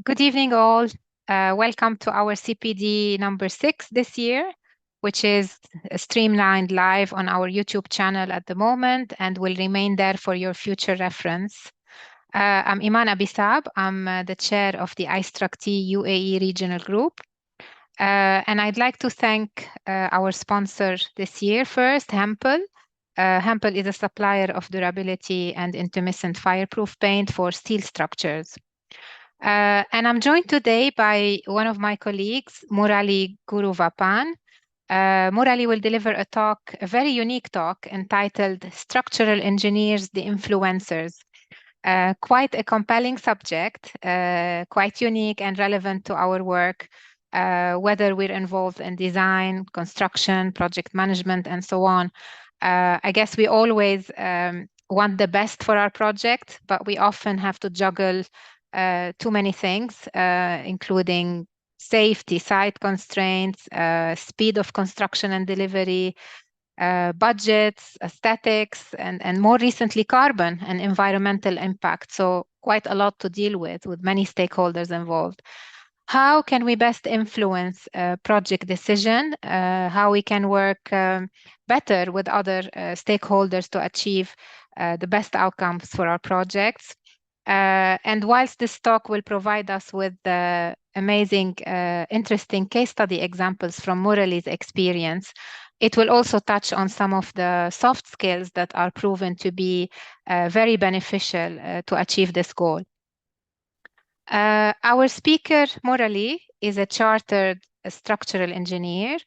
Good evening, all. Welcome to our CPD number 6 this year, which is streamlined live on our YouTube channel at the moment and will remain there for your future reference. I'm Iman Abisab. I'm the chair of the iStruct UAE Regional Group. And I'd like to thank our sponsor this year first, Hempel. Hempel is a supplier of durability and intermittent fireproof paint for steel structures. And I'm joined today by one of my colleagues, Murali Guruvappan. Murali will deliver a very unique talk entitled Structural Engineers, the Influencers. Quite a compelling subject, quite unique and relevant to our work, whether we're involved in design, construction, project management, and so on. I guess we always want the best for our project, but we often have to juggle too many things, including safety, site constraints, speed of construction and delivery, budgets, aesthetics, and more recently, carbon and environmental impact. So quite a lot to deal with many stakeholders involved. How can we best influence project decision? How we can work better with other stakeholders to achieve the best outcomes for our projects? And whilst this talk will provide us with amazing, interesting case study examples from Murali's experience, it will also touch on some of the soft skills that are proven to be very beneficial to achieve this goal. Our speaker, Murali, is a chartered structural engineer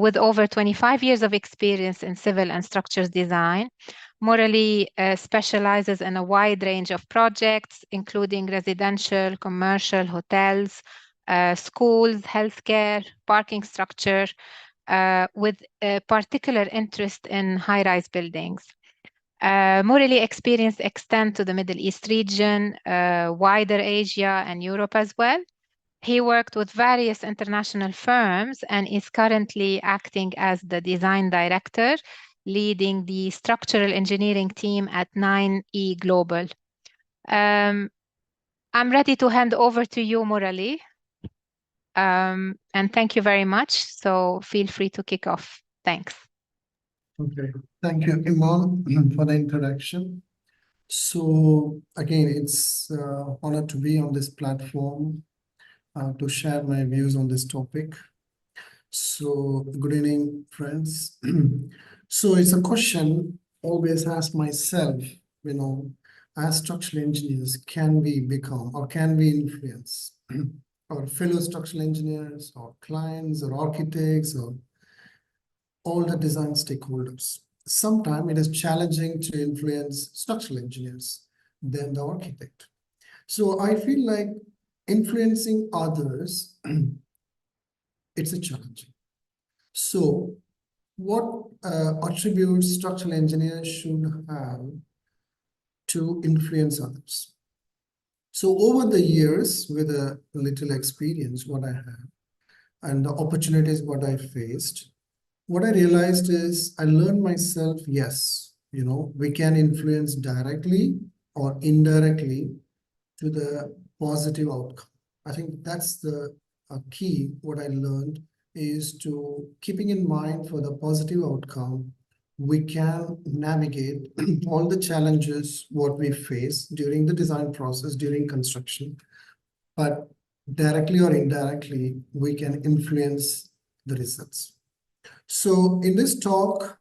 with over 25 years of experience in civil and structures design. Murali specializes in a wide range of projects, including residential, commercial, hotels, schools, healthcare, parking structure, with a particular interest in high-rise buildings. Murali experience extend to the Middle East region, wider Asia and Europe as well. He worked with various international firms and is currently acting as the design director, leading the structural engineering team at 9E Global. I'm ready to hand over to you, Murali. And thank you very much. So feel free to kick off. Thanks. Okay, thank you, Iman, for the introduction. So again, it's an honor to be on this platform to share my views on this topic. So good evening, friends. So it's a question always ask myself, as structural engineers, can we become or can we influence our fellow structural engineers or clients or architects or all the design stakeholders? Sometimes it is challenging to influence structural engineers than the architect. So I feel like influencing others, it's a challenge. So what attributes structural engineers should have to influence others? So over the years, with a little experience, what I have, and the opportunities what I faced, what I realized is I learned myself, yes, we can influence directly or indirectly to the positive outcome. I think that's the key. What I learned is to keeping in mind for the positive outcome, we can navigate all the challenges what we face during the design process, during construction, but directly or indirectly, we can influence the results. So in this talk,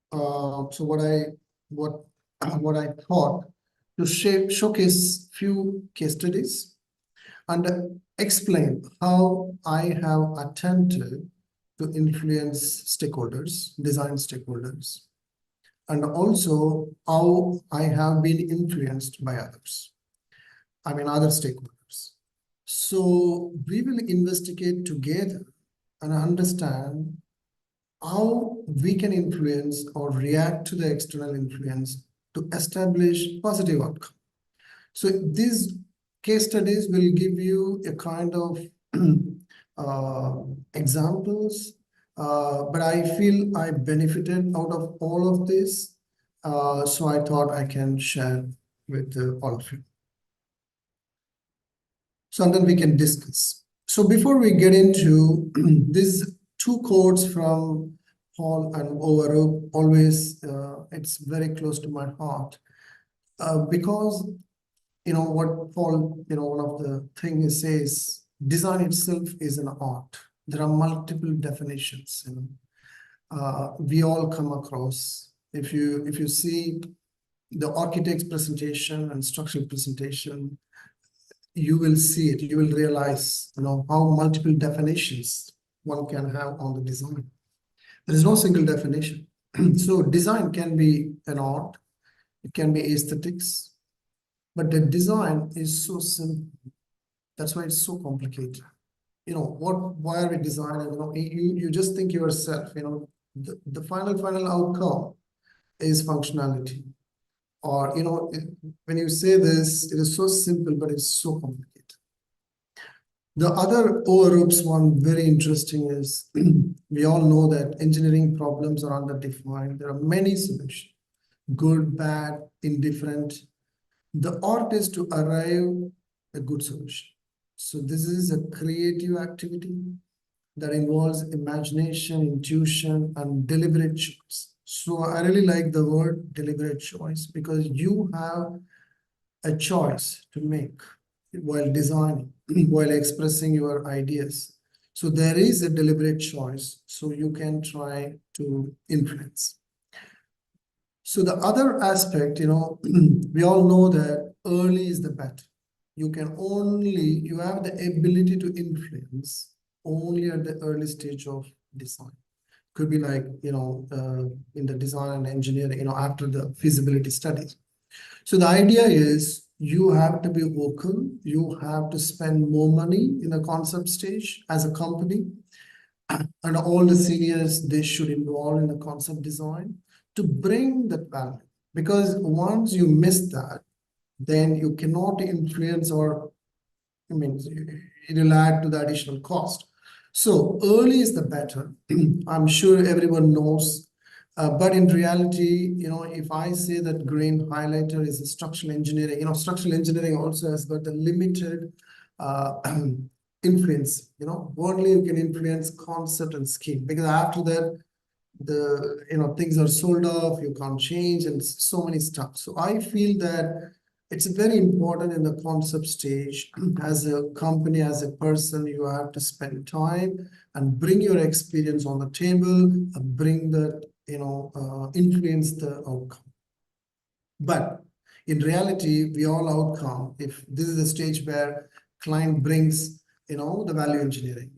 what I thought to showcase few case studies and explain how I have attempted to influence stakeholders, design stakeholders, and also how I have been influenced by others. Other stakeholders. So we will investigate together and understand how we can influence or react to the external influence to establish positive outcome. So these case studies will give you a kind of examples, but I feel I benefited out of all of this, so I thought I can share with all of you. So and then we can discuss. So before we get into these two quotes from Paul and Overoop, always it's very close to my heart because what Paul, one of the things says, design itself is an art. There are multiple definitions. We all come across. If you see the architect's presentation and structural presentation, you will see it. You will realize, how multiple definitions one can have on the design. There is no single definition. So design can be an art. It can be aesthetics. But the design is so simple. That's why it's so complicated. Why are we designing? You just think yourself, the final outcome is functionality. Or, when you say this, it is so simple, but it's so complicated. The other Overoop's one very interesting is we all know that engineering problems are underdefined. There are many solutions, good, bad, indifferent. The art is to arrive a good solution. So this is a creative activity that involves imagination, intuition, and deliberate choice. So I really like the word deliberate choice because you have a choice to make while designing, while expressing your ideas. So there is a deliberate choice, so you can try to influence. So the other aspect, we all know that early is the better. You have the ability to influence only at the early stage of design. Could be like, in the design and engineering, after the feasibility studies. So the idea is you have to be vocal. You have to spend more money in the concept stage as a company. And all the seniors, they should involve in the concept design to bring that value. Because once you miss that, then you cannot influence it will add to the additional cost. So early is the better. I'm sure everyone knows. But in reality, if I say that green highlighter is a structural engineering, structural engineering also has got the limited influence. Only you can influence concept and scheme, because after that, things are sold off, you can't change, and so many stuff. So I feel that it's very important in the concept stage. As a company, as a person, you have to spend time and bring your experience on the table and bring that, influence the outcome. But in reality, we all outcome, if this is a stage where client brings, the value engineering,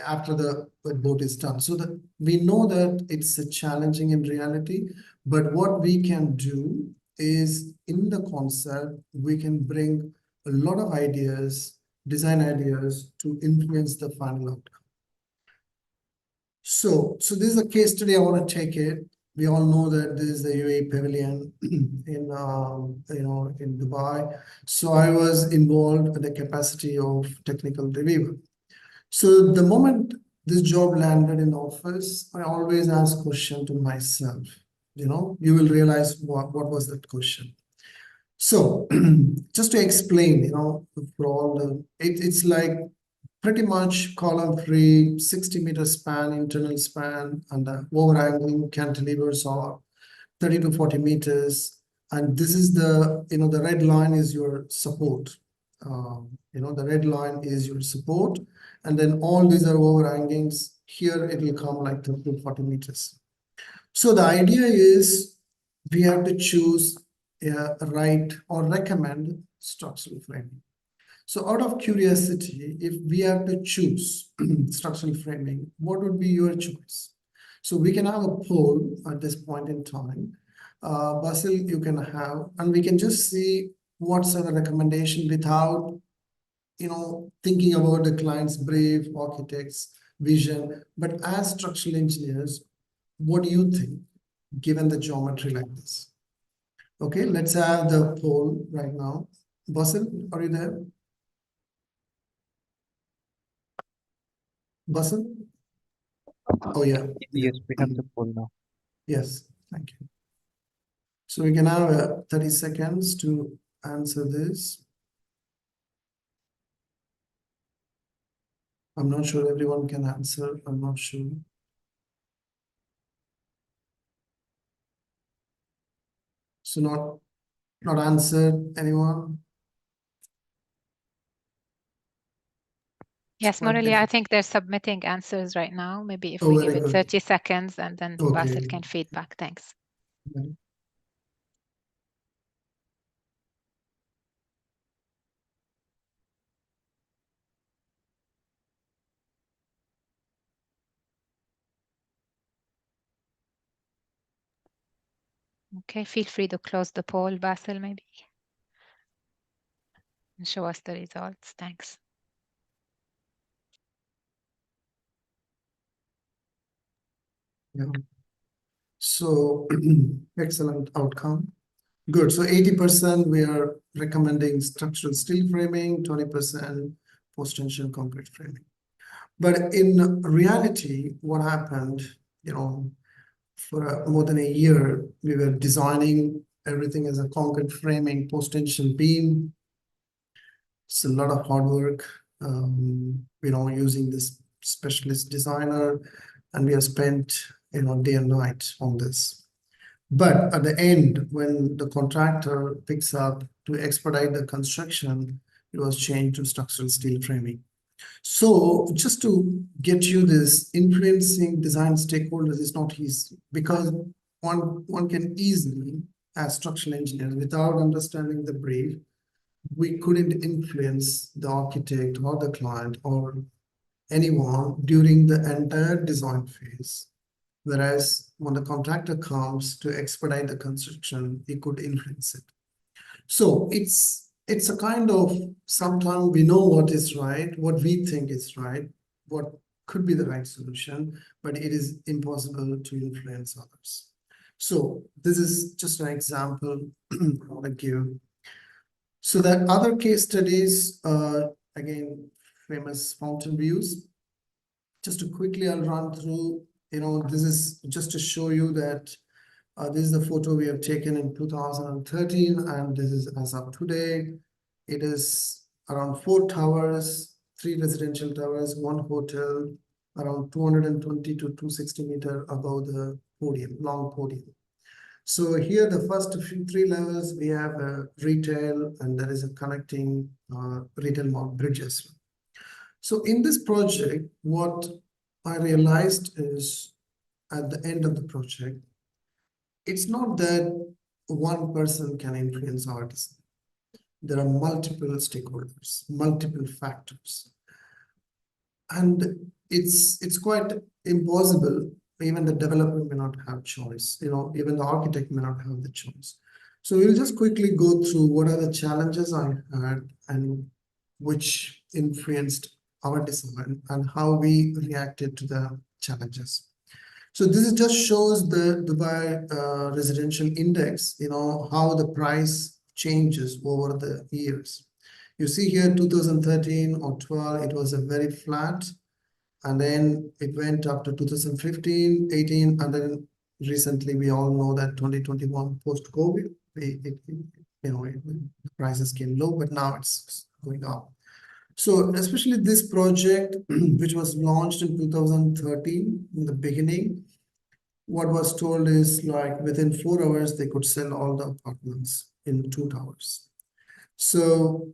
after the boat is done. So that we know that it's a challenging in reality, but what we can do is in the concept, we can bring a lot of ideas, design ideas to influence the final outcome. So this is a case study. I want to take it. We all know that this is the UAE Pavilion in in Dubai. So I was involved in the capacity of technical reviewer. So the moment this job landed in office, I always ask question to myself. You will realize what was that question. So just to explain, for all it's like pretty much column free, 60-meter span, internal span, and the overhanging cantilevers are 30 to 40 meters. And this is the red line is your support. The red line is your support. And then all these are overhangings. Here it will come like 30 to 40 meters. So the idea is we have to choose right or recommend structural framing. So out of curiosity, if we have to choose structural framing, what would be your choice? So we can have a poll at this point in time. Basil, you can have, and we can just see what's our recommendation without, thinking about the client's brief, architect's vision. But as structural engineers, what do you think, given the geometry like this? Okay, let's have the poll right now. Basil, are you there? Basil? Oh, yeah. Yes, we have the poll now. Yes, thank you. So we can have 30 seconds to answer this. I'm not sure everyone can answer. I'm not sure. So not answered, anyone? Yes, Quite Murali, I difficult. think they're submitting answers right now. Maybe if Oh, we very give it good. 30 seconds and then Basil Okay. can feedback. Thanks. Okay, feel free to close the poll, Basil, maybe. And show us the results. Thanks. Yeah. So excellent outcome. Good. So 80% we are recommending structural steel framing, 20% post-tension concrete framing. But in reality, what happened, for more than a year, we were designing everything as a concrete framing, post-tension beam. It's a lot of hard work, using this specialist designer, and we have spent, day and night on this. But at the end, when the contractor picks up to expedite the construction, it was changed to structural steel framing. So just to get you this, influencing design stakeholders is not easy, because one can easily, as structural engineers, without understanding the brief, we couldn't influence the architect or the client or anyone during the entire design phase. Whereas when the contractor comes to expedite the construction, he could influence it. So it's a kind of, sometimes we know what is right, what we think is right, what could be the right solution, but it is impossible to influence others. So this is just an example I want to give. So the other case studies, again, famous fountain views. Just to quickly, I'll run through, this is just to show you that this is the photo we have taken in 2013, and this is as of today. It is around 4 towers, 3 residential towers, 1 hotel, around 220 to 260 meters above the podium, long podium. So here, the first 3 levels, we have a retail, and there is a connecting retail mall bridges. So in this project, what I realized is, at the end of the project, it's not that one person can influence our design. There are multiple stakeholders, multiple factors. And it's quite impossible. Even the developer may not have choice, even the architect may not have the choice. So we'll just quickly go through what are the challenges I had and which influenced our design and how we reacted to the challenges. So this just shows the Dubai residential index, how the price changes over the years. You see here 2013 or 12, it was a very flat, and then it went up to 2015, 18, and then recently we all know that 2021 post-COVID, the prices came low, but now it's going up. So especially this project, which was launched in 2013 in the beginning, what was told is like within 4 hours, they could sell all the apartments in 2 towers. So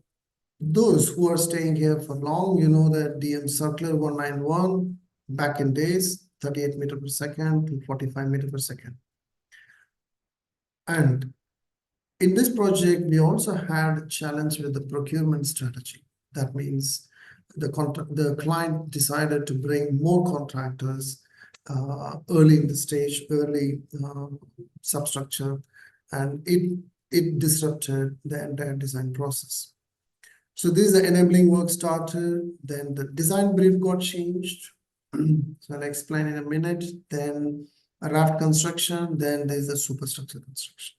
those who are staying here for long, you know that DM Circular 191, back in days, 38 meters per second to 45 meters per second. And in this project, we also had a challenge with the procurement strategy. That means the client decided to bring more contractors early in the stage, early substructure, and it disrupted the entire design process. So this is the enabling work started, then the design brief got changed. So I'll explain in a minute. Then a raft construction, then there's the superstructure construction.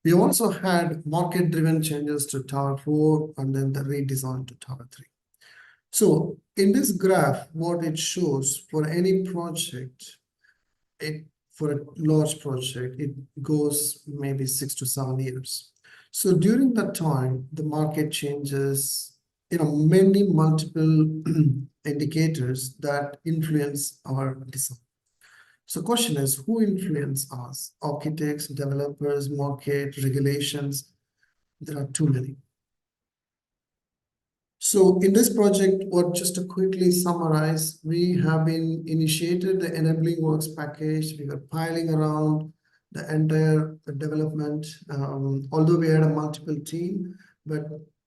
We also had market-driven changes to Tower 4 and then the redesign to Tower 3. So in this graph, what it shows for any project, for a large project, it goes maybe 6 to 7 years. So during that time, the market changes, many multiple indicators that influence our design. So question is, who influence us? Architects, developers, market, regulations. There are too many. So in this project, just to quickly summarize, we have been initiated the enabling works package. We were piling around the entire development, although we had a multiple team, but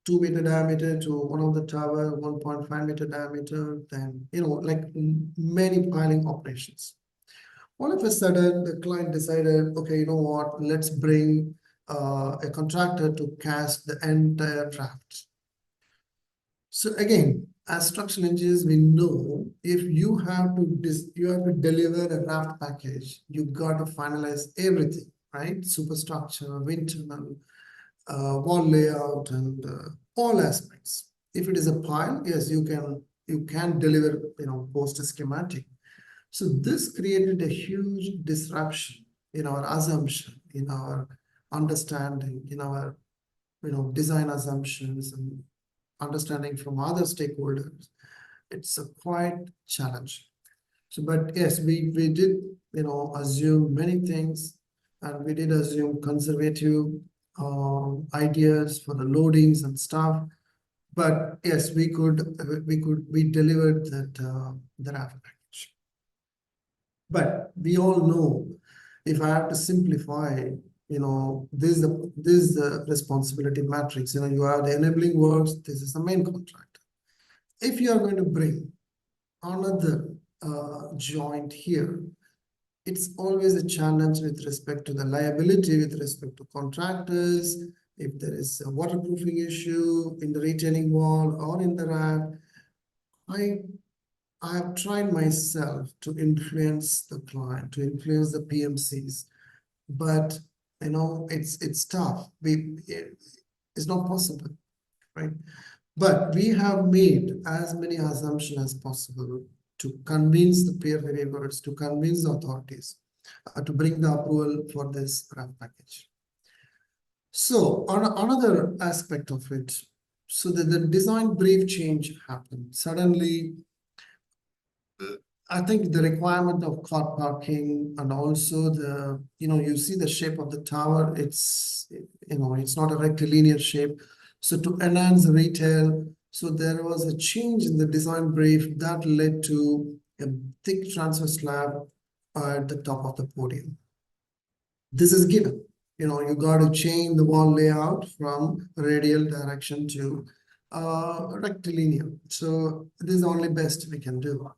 2-meter diameter to one of the tower, 1.5-meter diameter, then, like many piling operations. All of a sudden, the client decided, okay, you know what, let's bring a contractor to cast the entire draft. So again, as structural engineers, we know if you have to deliver a draft package, you've got to finalize everything, right? Superstructure, wind tunnel, wall layout, and all aspects. If it is a pile, yes, you can deliver, post a schematic. So this created a huge disruption in our assumption, in our understanding, in our design assumptions and understanding from other stakeholders. It's a quite challenge. So, but yes, we did assume many things, and we did assume conservative ideas for the loadings and stuff. But yes, we delivered that draft package. But we all know, if I have to simplify, this is the responsibility matrix. You are the enabling works. This is the main contractor. If you are going to bring another joint here, it's always a challenge with respect to the liability, with respect to contractors. If there is a waterproofing issue in the retaining wall or in the rack, I have tried myself to influence the client, to influence the PMCs, but it's tough. It's not possible, right? But we have made as many assumptions as possible to convince the peer reviewers, to convince the authorities to bring the approval for this draft package. So on another aspect of it, so that the design brief change happened. Suddenly, I think the requirement of car parking and also the, you see the shape of the tower, it's not a rectilinear shape. So to enhance the retail, so there was a change in the design brief that led to a thick transfer slab at the top of the podium. This is given. You got to change the wall layout from radial direction to rectilinear. So this is the only best we can do.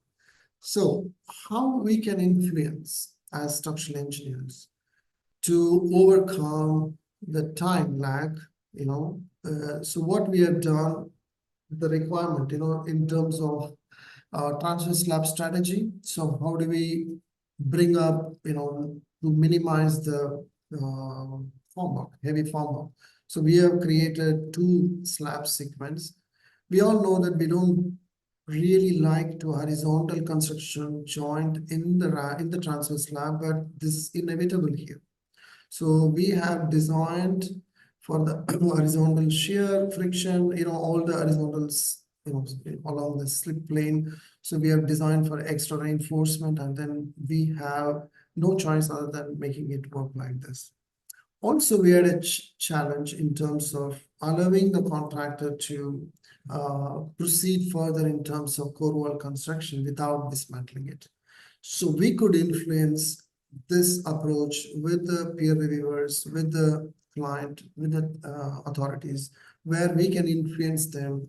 So how we can influence as structural engineers to overcome the time lag, so what we have done, the requirement, in terms of transfer slab strategy. So how do we bring up, to minimize the formwork, heavy formwork. So we have created 2 slab sequence. We all know that we don't really like to horizontal construction joint in the transfer slab, but this is inevitable here. So we have designed for the horizontal shear, friction, all the horizontals, along the slip plane. So we have designed for extra reinforcement, and then we have no choice other than making it work like this. Also, we had a challenge in terms of allowing the contractor to proceed further in terms of core wall construction without dismantling it. So we could influence this approach with the peer reviewers, with the client, with the authorities, where we can influence them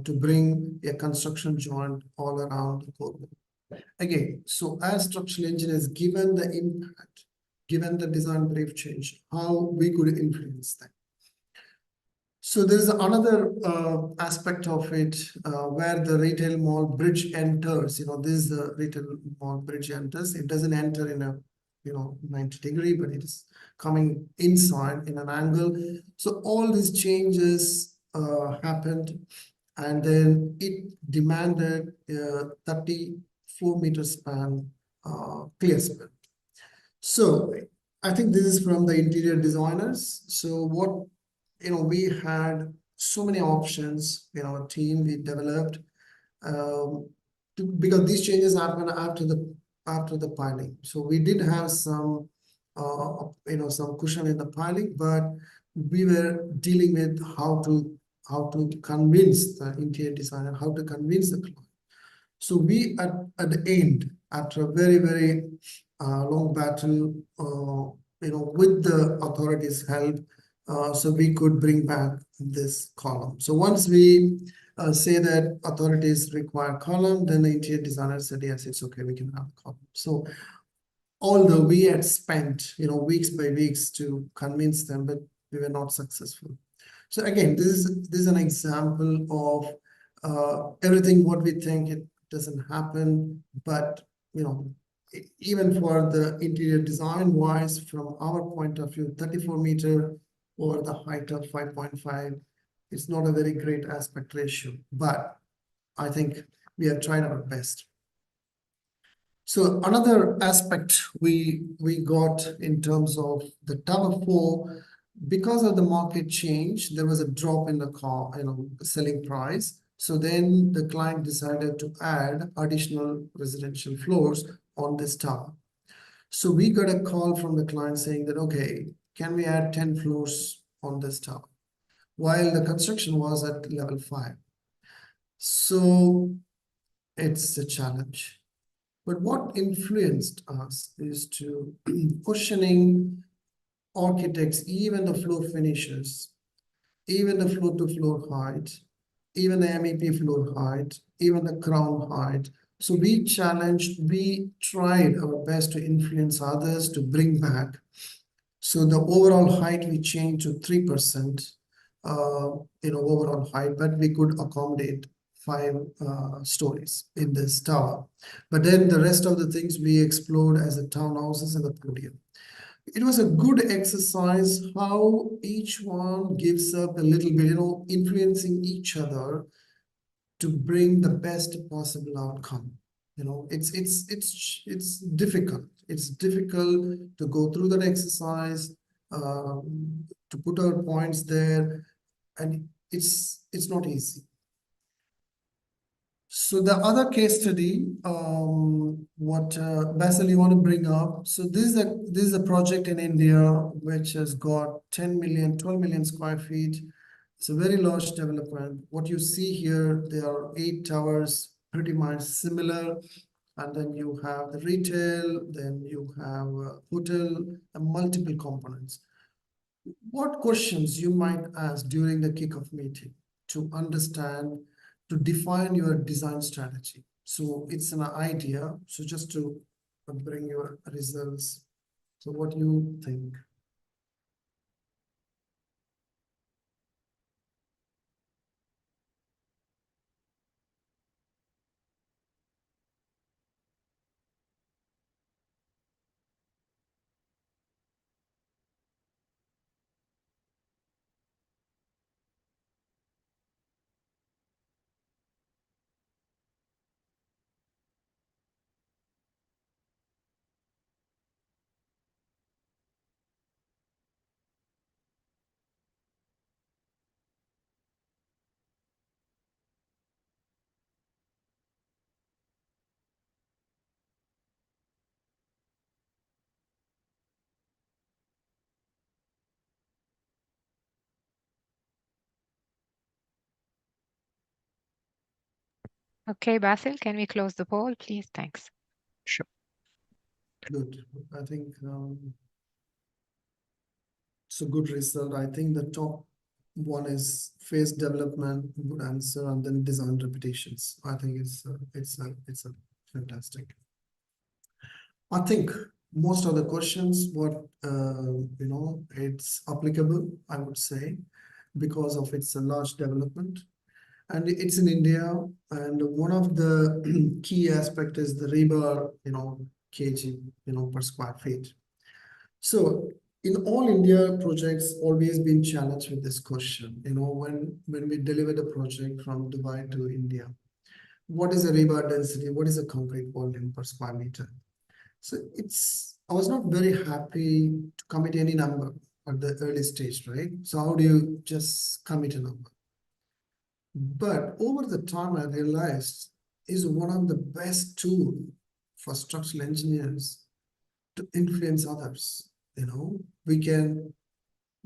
to bring a construction joint all around the core wall. Again, so as structural engineers, given the impact, given the design brief change, how we could influence them. So there's another aspect of it where the retail mall bridge enters. This is the retail mall bridge enters. It doesn't enter in a 90-degree, but it is coming inside in an angle. So all these changes happened, and then it demanded 34-meter span clear span. So I think this is from the interior designers. So what we had so many options in our team we developed, because these changes happen after the piling. So we did have some some cushion in the piling, but we were dealing with how to convince the interior designer, how to convince the client. So we at the end, after a very long battle, with the authorities' help, so we could bring back this column. So once we say that authorities require column, then the interior designer said, yes, it's okay, we can have a column. So although we had spent, weeks by weeks to convince them, but we were not successful. So again, this is an example of everything what we think it doesn't happen, but even for the interior design wise, from our point of view, 34-meter or the height of 5.5, it's not a very great aspect ratio, but I think we have tried our best. So another aspect we got in terms of the Tower 4, because of the market change, there was a drop in the selling price. So then the client decided to add additional residential floors on this tower. So we got a call from the client saying that, okay, can we add 10 floors on this tower? While the construction was at level 5. So it's a challenge. But what influenced us is to questioning architects, even the floor finishers, even the floor-to-floor height, even the MEP floor height, even the crown height. So we tried our best to influence others to bring back. So the overall height we changed to 3%, overall height, but we could accommodate 5 stories in this tower. But then the rest of the things we explored as the townhouses and the podium. It was a good exercise how each one gives up a little bit, influencing each other to bring the best possible outcome. It's difficult. It's difficult to go through that exercise, to put our points there, and it's not easy. So the other case study, what Basil, you want to bring up? So this is a project in India which has got 12 million square feet. It's a very large development. What you see here, there are 8 towers, pretty much similar. And then you have the retail, then you have hotel, and multiple components. What questions you might ask during the kickoff meeting to understand, to define your design strategy? So it's an idea. So just to bring your results. So what do you think? Okay, Basil, can we close the poll, please? Thanks. Sure. Good. I think it's a good result. I think the top one is phase development, good answer, and then design repetitions. I think it's a fantastic. I think most of the questions, it's applicable, I would say, because of it's a large development. And it's in India, and one of the key aspect is the rebar, kg, per square feet. So in all India projects, always been challenged with this question. When we deliver the project from Dubai to India, what is the rebar density? What is the concrete volume per square meter? So I was not very happy to commit any number at the early stage, right? So how do you just commit a number? But over the time, I realized is one of the best tool for structural engineers to influence others.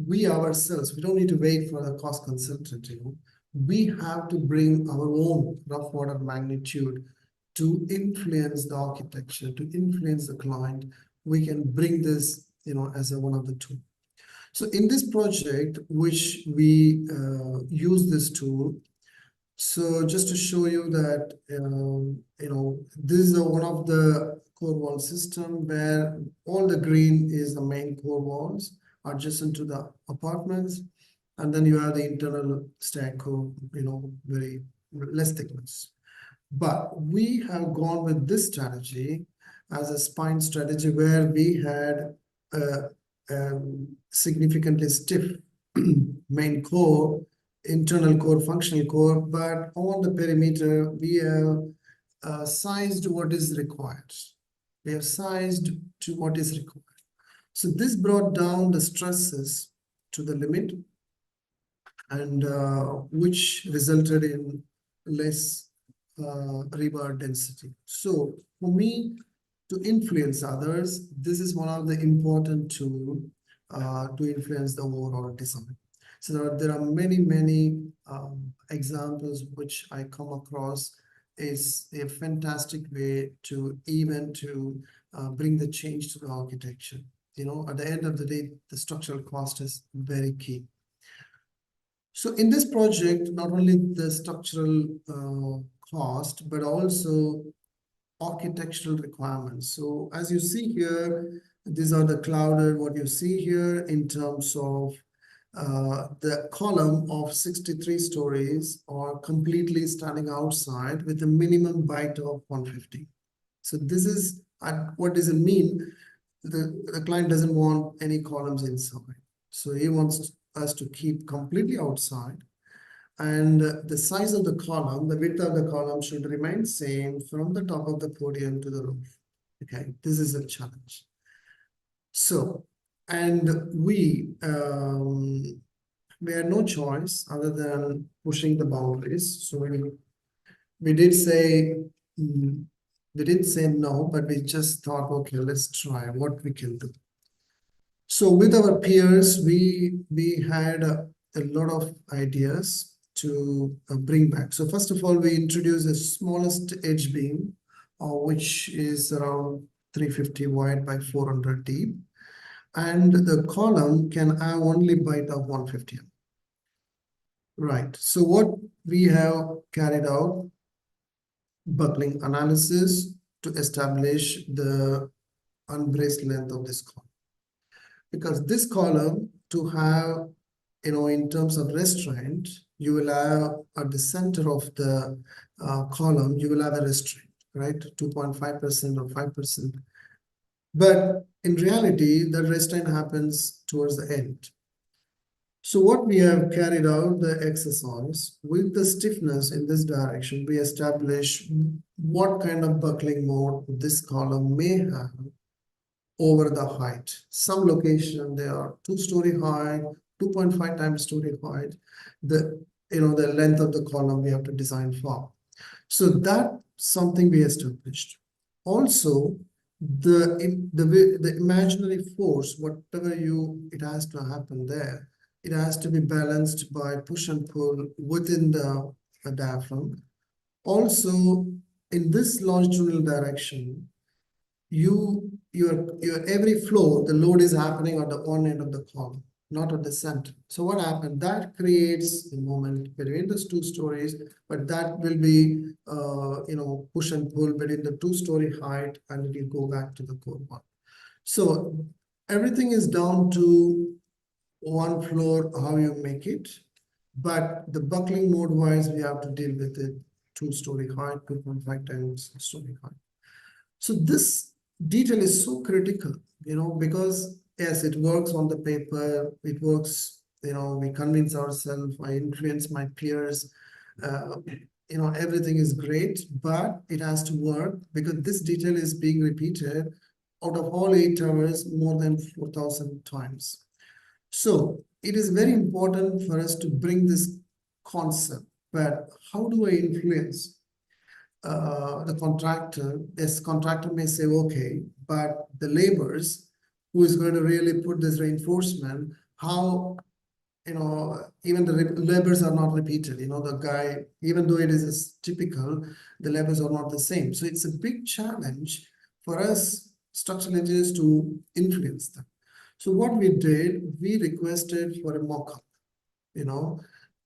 We ourselves, we don't need to wait for the cost consultant, we have to bring our own rough order magnitude to influence the architecture, to influence the client. We can bring this, as one of the tools. So in this project, which we use this tool, so just to show you that, this is one of the core wall system where all the green is the main core walls adjacent to the apartments. And then you have the internal stucco, very less thickness. But we have gone with this strategy as a spine strategy where we had a significantly stiff main core, internal core, functional core, but on the perimeter, we have sized what is required. We have sized to what is required. So this brought down the stresses to the limit, and which resulted in less rebar density. So for me to influence others, this is one of the important tools to influence the overall design. So there are many examples which I come across is a fantastic way to bring the change to the architecture. At the end of the day, the structural cost is very key. So in this project, not only the structural cost, but also architectural requirements. So as you see here, these are the clouded, what you see here in terms of the column of 63 stories are completely standing outside with a minimum height of 150. So this is, what does it mean? The client doesn't want any columns inside. So he wants us to keep completely outside. And the size of the column, the width of the column should remain same from the top of the podium to the roof. Okay, this is a challenge. So, and we had no choice other than pushing the boundaries. So we did say, we didn't say no, but we just thought, okay, let's try what we can do. So with our peers, we had a lot of ideas to bring back. So first of all, we introduced the smallest edge beam, which is around 350 wide by 400 deep. And the column can have only height of 150. Right. So what we have carried out, buckling analysis to establish the unbraced length of this column. Because this column, to have, in terms of restraint, you will have at the center of the column, you will have a restraint, right? 2.5% or 5%. But in reality, the restraint happens towards the end. So what we have carried out the exercise with the stiffness in this direction, we establish what kind of buckling mode this column may have over the height. Some location they are 2-story high, 2.5 times story height. The length of the column we have to design for. So that's something we established. Also, the imaginary force, whatever it has to happen there, it has to be balanced by push and pull within the diaphragm. Also, in this longitudinal direction, your every floor, the load is happening at the one end of the column, not at the center. So what happened? That creates a moment between those 2 stories, but that will be push and pull between the 2-story height, and it will go back to the core one. So everything is down to one floor, how you make it, but the buckling mode wise, we have to deal with it 2-story height, 2.5 times story height. So this detail is so critical, because yes, it works on the paper, it works, we convince ourselves, I influence my peers, everything is great, but it has to work because this detail is being repeated out of all 8 hours more than 4,000 times. So it is very important for us to bring this concept, but how do I influence the contractor? This contractor may say, okay, but the laborers who is going to really put this reinforcement, how, even the labors are not repeated, the guy, even though it is typical, the labors are not the same. So it's a big challenge for us structural engineers to influence them. So what we did, we requested for a mock-up,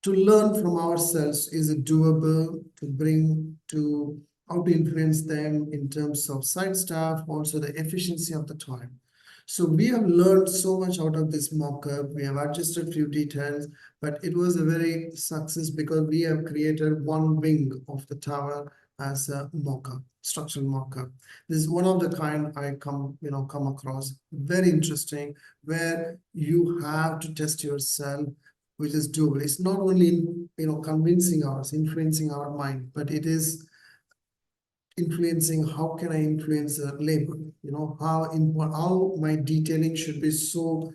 to learn from ourselves, is it doable to bring to how to influence them in terms of site staff, also the efficiency of the time. So we have learned so much out of this mock-up. We have adjusted few details, but it was a very success because we have created one wing of the tower as a mock-up, structural mock-up. This is one of the kind I come across, very interesting, where you have to test yourself, which is doable. It's not only convincing us, influencing our mind, but it is influencing how can I influence labor, how my detailing should be so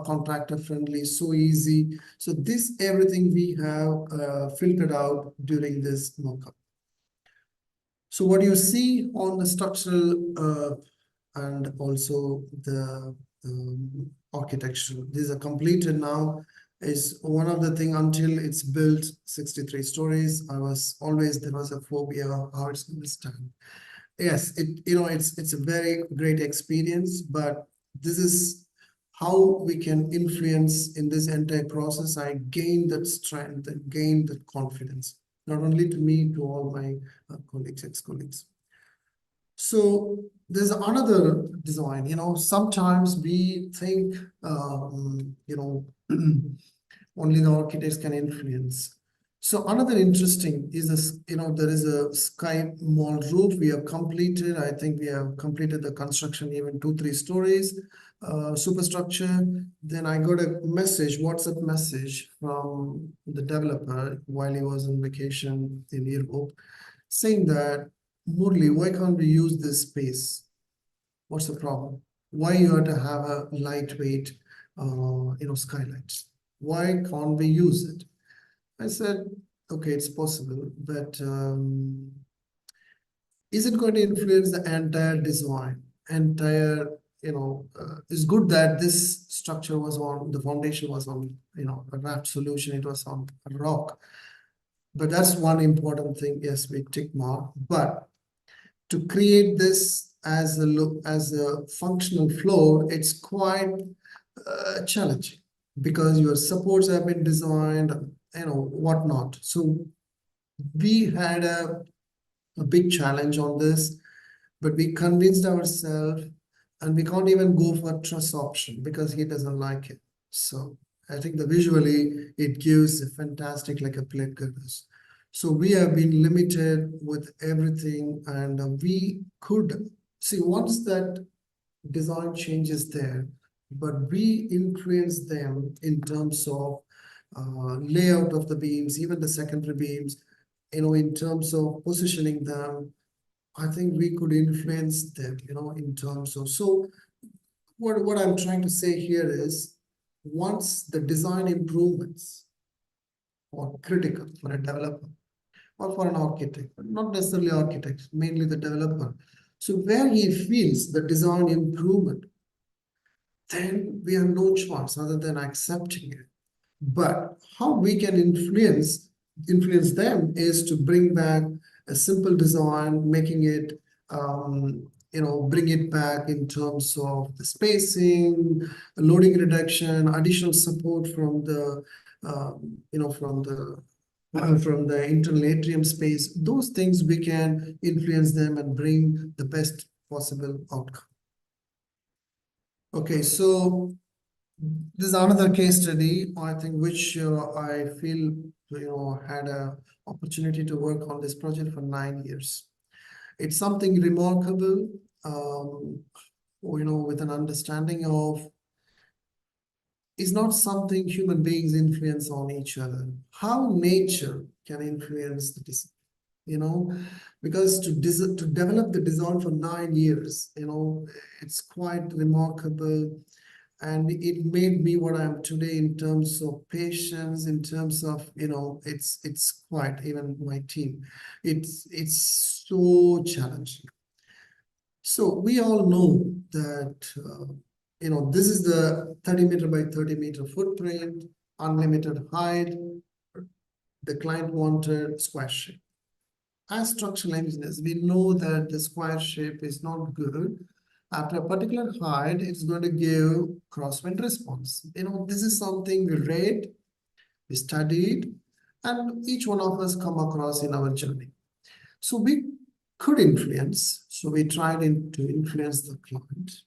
contractor friendly, so easy. So this everything we have filtered out during this mock-up. So what you see on the structural and also the architectural, these are completed now, is one of the thing. Until it's built 63 stories, there was a phobia how it's going to stand. Yes, it's a very great experience, but this is how we can influence in this entire process. I gained that strength and gained that confidence, not only to me, to all my colleagues, ex-colleagues. So there's another design, sometimes we think, only the architects can influence. So another interesting is this, there is a sky mall roof we have completed. I think we have completed the construction, even 2-3 stories, superstructure. Then I got a message, WhatsApp message from the developer while he was on vacation in Europe, saying that, Murali, why can't we use this space? What's the problem? Why you have to have a lightweight, skylights? Why can't we use it? I said, okay, it's possible, but is it going to influence the entire design? It's good that this structure was on, the foundation was on, a raft solution, it was on a rock. But that's one important thing, yes, we tick mark. But to create this as a functional floor, it's quite challenging because your supports have been designed, whatnot. So we had a big challenge on this, but we convinced ourselves, and we can't even go for truss option because he doesn't like it. So I think that visually it gives a fantastic, like a plate girders. So we have been limited with everything, and we could see once that design changes there, but we influence them in terms of layout of the beams, even the secondary beams, in terms of positioning them. I think we could influence them, in terms of, so what I'm trying to say here is, once the design improvements are critical for a developer or for an architect, but not necessarily architects, mainly the developer. So where he feels the design improvement, then we have no choice other than accepting it. But how we can influence them is to bring back a simple design, making it, bring it back in terms of the spacing, loading reduction, additional support from the, from the internal atrium space. Those things we can influence them and bring the best possible outcome. Okay, so this is another case study, I think, which I feel, had an opportunity to work on this project for 9 years. It's something remarkable, with an understanding of, is not something human beings influence on each other. How nature can influence the design, because to develop the design for 9 years, it's quite remarkable. And it made me what I am today in terms of patience, in terms of, it's quite, even my team, it's so challenging. So we all know that, this is the 30 meter by 30 meter footprint, unlimited height. The client wanted square shape. As structural engineers, we know that the square shape is not good. After a particular height, it's going to give crosswind response. This is something we read, we studied, and each one of us come across in our journey. So we could influence. So we tried to influence the client,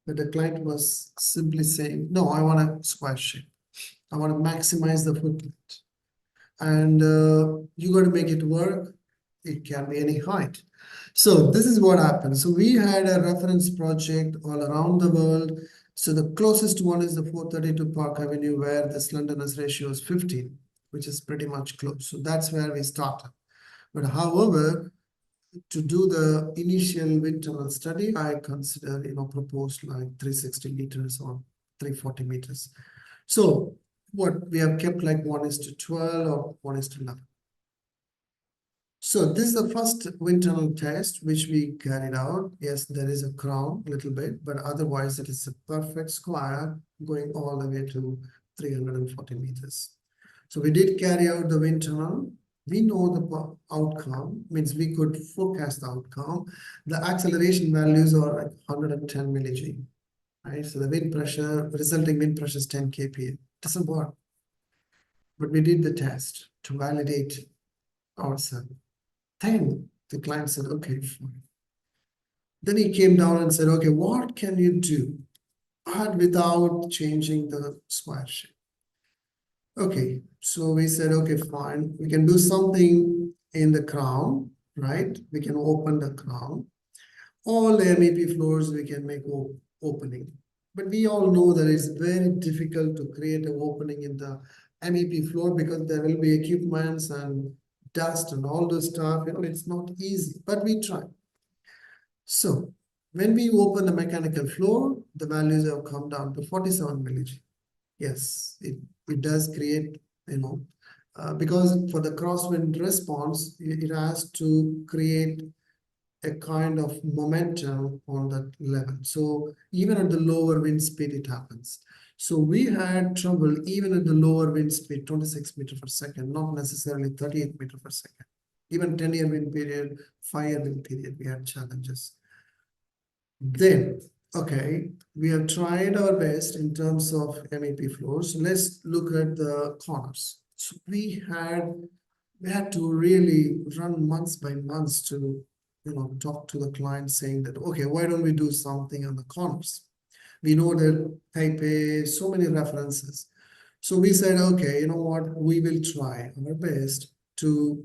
but the client was simply saying, no, I want a square shape. I want to maximize the footprint. And you got to make it work. It can be any height. So this is what happened. So we had a reference project all around the world. So the closest one is the 432 Park Avenue, where the slenderness ratio is 15, which is pretty much close. So that's where we started. But however, to do the initial wind tunnel study, I consider, proposed like 360 meters or 340 meters. So what we have kept like 1:12 or 1:11. So this is the first wind tunnel test which we carried out. Yes, there is a crown a little bit, but otherwise it is a perfect square going all the way to 340 meters. So we did carry out the wind tunnel. We know the outcome, means we could forecast the outcome. The acceleration values are like 110 millig, right? So the wind pressure, resulting wind pressure is 10 kPa. Doesn't work. But we did the test to validate ourselves. Then the client said, okay, fine. Then he came down and said, okay, what can you do, but without changing the square shape? Okay, so we said, okay, fine. We can do something in the crown, right? We can open the crown. All the MEP floors we can make opening. But we all know that it's very difficult to create an opening in the MEP floor because there will be equipments and dust and all the stuff. It's not easy, but we try. So when we open the mechanical floor, the values have come down to 47 millig. Yes, it does create, because for the crosswind response, it has to create a kind of momentum on that level. So even at the lower wind speed, it happens. So we had trouble even at the lower wind speed, 26 meters per second, not necessarily 38 meters per second. Even 10-year wind period, 5-year wind period, we had challenges. Then, okay, we have tried our best in terms of MEP floors. So let's look at the corners. So we had to really run months by months to talk to the client saying that, okay, why don't we do something on the corners? We know that Taipei, so many references. So we said, okay, you know what, we will try our best to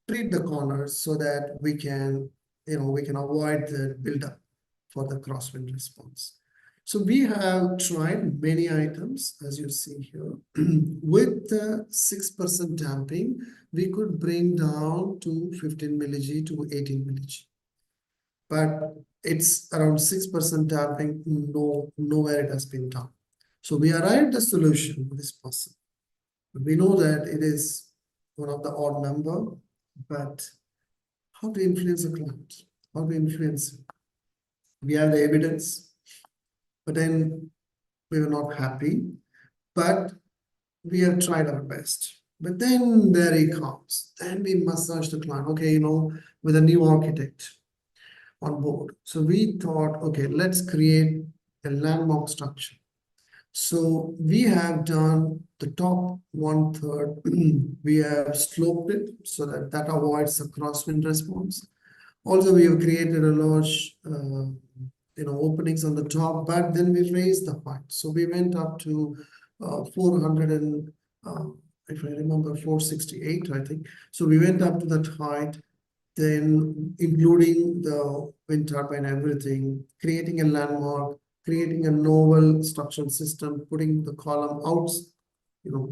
treat the corners so that we can avoid the buildup for the crosswind response. So we have tried many items, as you see here. With the 6% damping, we could bring down to 15 millig to 18 millig. But it's around 6% damping, nowhere it has been done. So we arrived at a solution with this possible. We know that it is one of the odd number, but how to influence a client? How to influence it? We have the evidence, but then we were not happy, but we have tried our best. But then there he comes. Then we massage the client, okay, with a new architect on board. So we thought, okay, let's create a landmark structure. So we have done the top 1/3. We have sloped it so that avoids the crosswind response. Also, we have created a large, openings on the top, but then we raised the height. So we went up to 400 and, if I remember, 468, I think. So we went up to that height, then including the wind turbine, everything, creating a landmark, creating a novel structural system, putting the column out,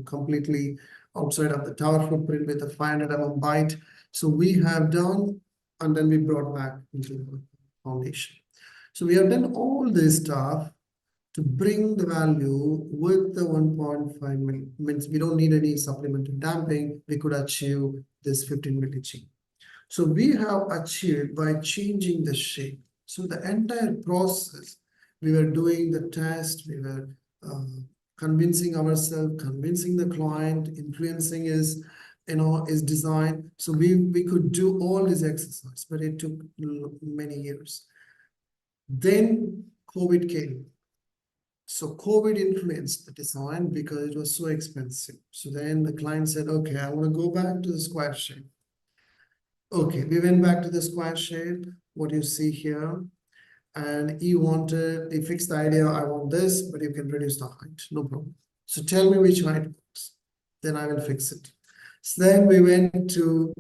completely outside of the tower footprint with a 500 mm bight. So we have done, and then we brought back into the foundation. So we have done all this stuff to bring the value with the 1.5 mil, means we don't need any supplemental damping, we could achieve this 15 milli. So we have achieved by changing the shape. So the entire process, we were doing the test, we were convincing ourselves, convincing the client, influencing his, his design. So we could do all this exercise, but it took many years. Then COVID came. So COVID influenced the design because it was so expensive. So then the client said, okay, I want to go back to the square shape. Okay, we went back to the square shape, what you see here. And he fixed the idea, I want this, but you can reduce the height, no problem. So tell me which height works, then I will fix it. So then we went to,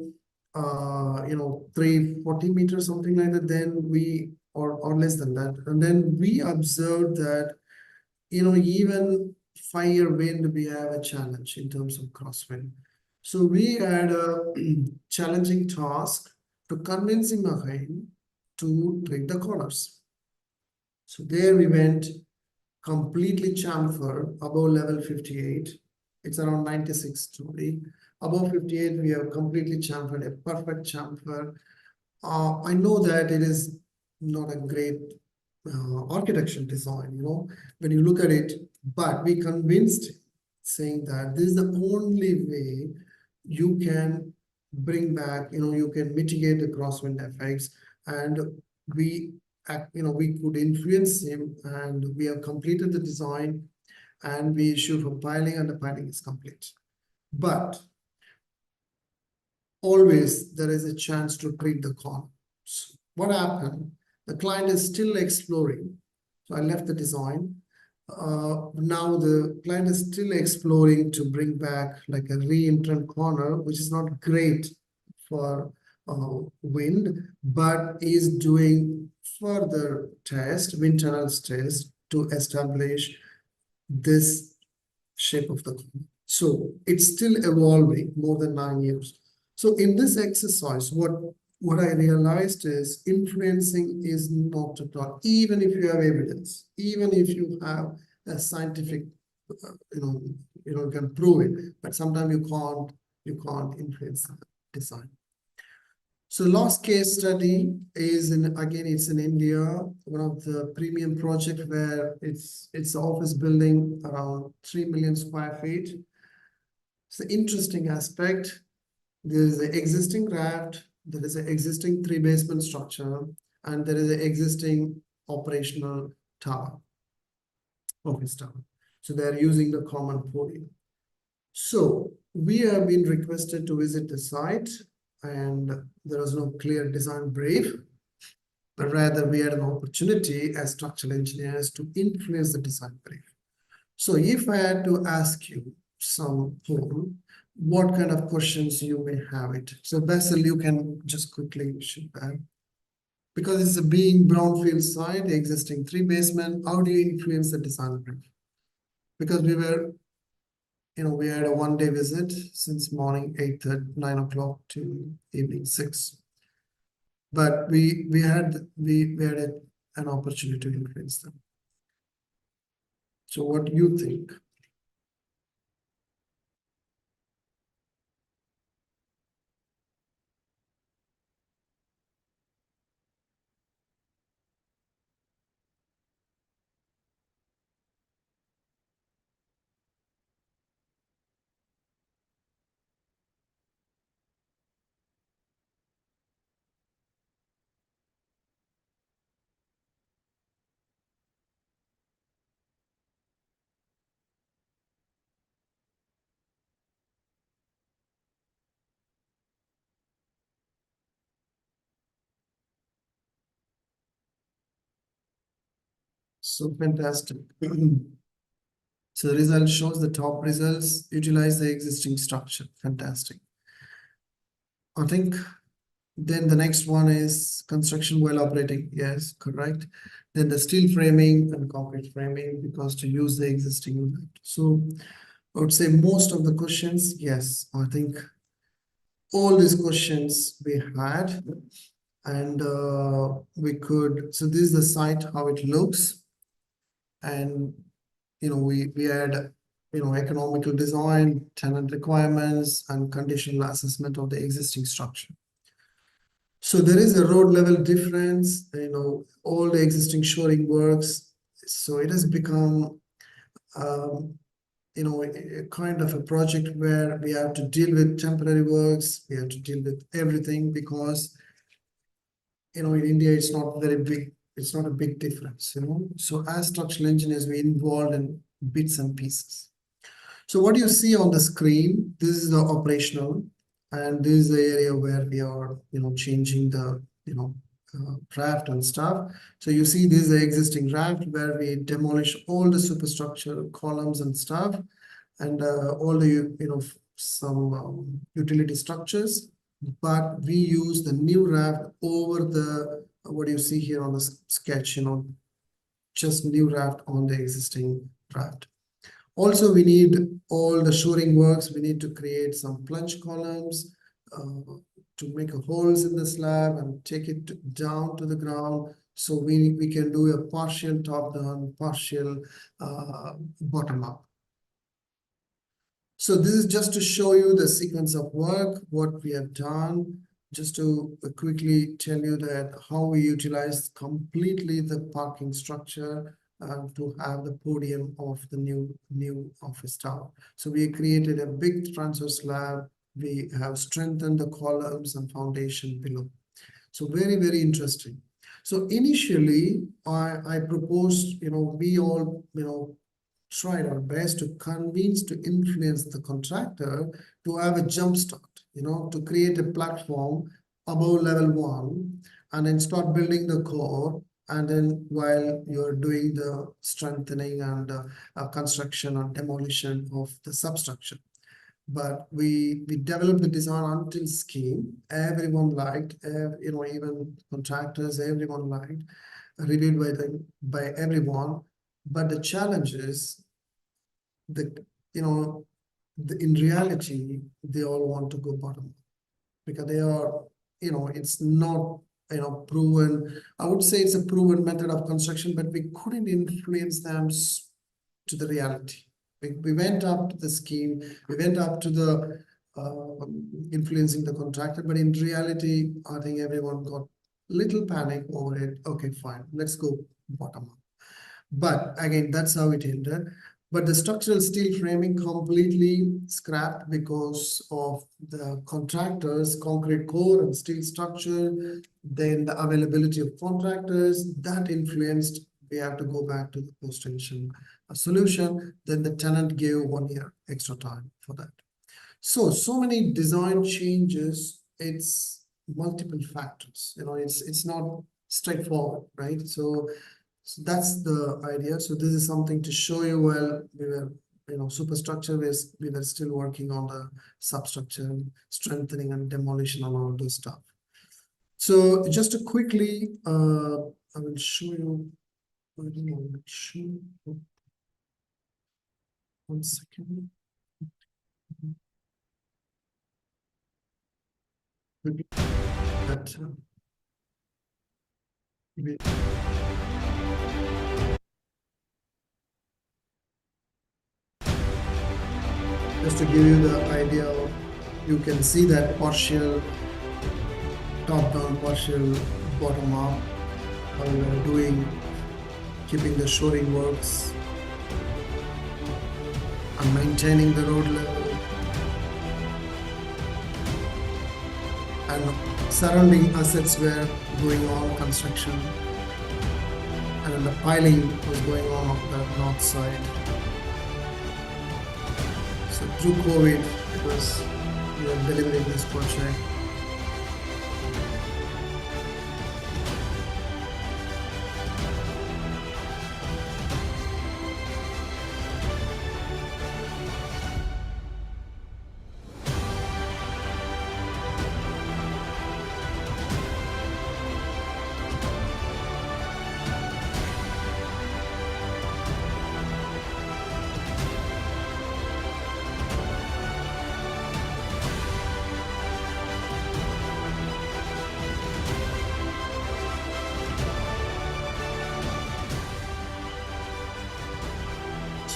340 meters, something like that. Then or less than that. And then we observed that, even 5-year wind, we have a challenge in terms of crosswind. So we had a challenging task to convince him again to take the corners. So there we went completely chamfer above level 58. It's around 96 story. Above 58, we have completely chamfered, a perfect chamfer. I know that it is not a great architecture design, when you look at it, but we convinced saying that this is the only way you can bring back, you can mitigate the crosswind effects, and we could influence him, and we have completed the design, and we issue for piling, and the piling is complete. But always there is a chance to treat the corners. What happened? The client is still exploring. So I left the design. Now the client is still exploring to bring back like a re-entrant corner, which is not great for wind, but is doing further wind tunnels test to establish this shape of the corner. So it's still evolving more than 9 years. So in this exercise, what I realized is influencing is not at all, even if you have evidence, even if you have a scientific, you can prove it, but sometimes you can't influence the design. So last case study is it's in India, one of the premium project where it's office building around 3 million square feet. It's an interesting aspect. There is an existing raft, there is an existing 3-basement structure, and there is an existing operational tower, office tower. So they're using the common podium. So we have been requested to visit the site, and there was no clear design brief, but rather we had an opportunity as structural engineers to influence the design brief. So if I had to ask you some poll, what kind of questions you may have it? So Basil, you can just quickly shoot that. Because it's a being brownfield site, existing 3-basement, how do you influence the design brief? Because we were, we had a 1-day visit since morning 9 o'clock to evening 6. But we had an opportunity to influence them. So what do you think? So fantastic. So the result shows the top results, utilize the existing structure. Fantastic. I think then the next one is construction while operating. Yes, correct. Then the steel framing and concrete framing, because to use the existing unit. So I would say most of the questions, yes, I think all these questions we had, and we could, so this is the site, how it looks. And, we had, economical design, tenant requirements, and conditional assessment of the existing structure. So there is a road level difference, all the existing shoring works. So it has become, a kind of a project where we have to deal with temporary works, we have to deal with everything because, in India, it's not very big, it's not a big difference, So as structural engineers, we involved in bits and pieces. So what you see on the screen, this is the operational, and this is the area where we are, changing the, raft and stuff. So you see this is the existing raft where we demolish all the superstructure columns and stuff, and all the, some utility structures. But we use the new raft over the, what you see here on the sketch, just new raft on the existing raft. Also, we need all the shoring works. We need to create some plunge columns to make holes in the slab and take it down to the ground. So we can do a partial top down, partial bottom up. So this is just to show you the sequence of work, what we have done, just to quickly tell you that how we utilize completely the parking structure to have the podium of the new office tower. So we created a big transfer slab. We have strengthened the columns and foundation below. So very, very interesting. So initially, I proposed, we all, tried our best to convince, to influence the contractor to have a jump start, to create a platform above level 1 and then start building the core. And then while you're doing the strengthening and construction or demolition of the substructure. But we developed the design until scheme. Everyone liked, even contractors, everyone liked, reviewed by everyone. But the challenge is in reality, they all want to go bottom up because they are, it's not, proven. I would say it's a proven method of construction, but we couldn't influence them to the reality. We went up to the scheme, we went up to the influencing the contractor, but in reality, I think everyone got little panic over it. Okay, fine, let's go bottom up. But again, that's how it ended. But the structural steel framing completely scrapped because of the contractors, concrete core and steel structure, then the availability of contractors, that influenced, we have to go back to the post-tension solution. Then the tenant gave 1 year extra time for that. So many design changes, it's multiple factors, it's not straightforward, right? So that's the idea. So this is something to show you while we were, superstructure, we were still working on the substructure, strengthening and demolition and all this stuff. So just to quickly, I will show you. One second. That, just to give you the idea of, you can see that partial top down, partial bottom up, how we are doing, keeping the shoring works and maintaining the road level, and surrounding assets were going on construction, and then the piling was going on the north side. So through COVID, we were delivering this project.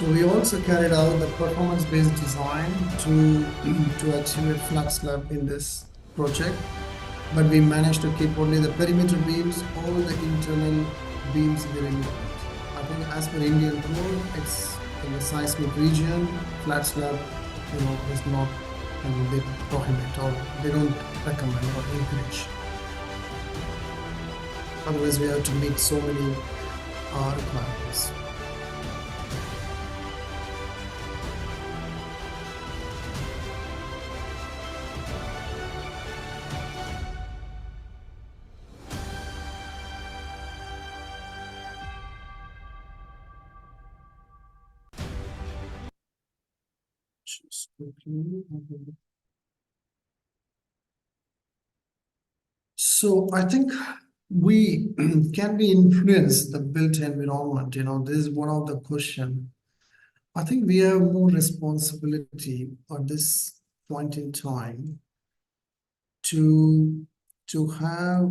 So we also carried out the performance-based design to achieve a flat slab in this project, but we managed to keep only the perimeter beams, all the internal beams we removed. I think as per Indian rule, it's in the seismic region, flat slab, is not, they prohibit or they don't recommend or encourage. Otherwise, we have to meet so many requirements. Just quickly. So I think we can we influence the built environment? This is one of the question. I think we have more responsibility at this point in time to have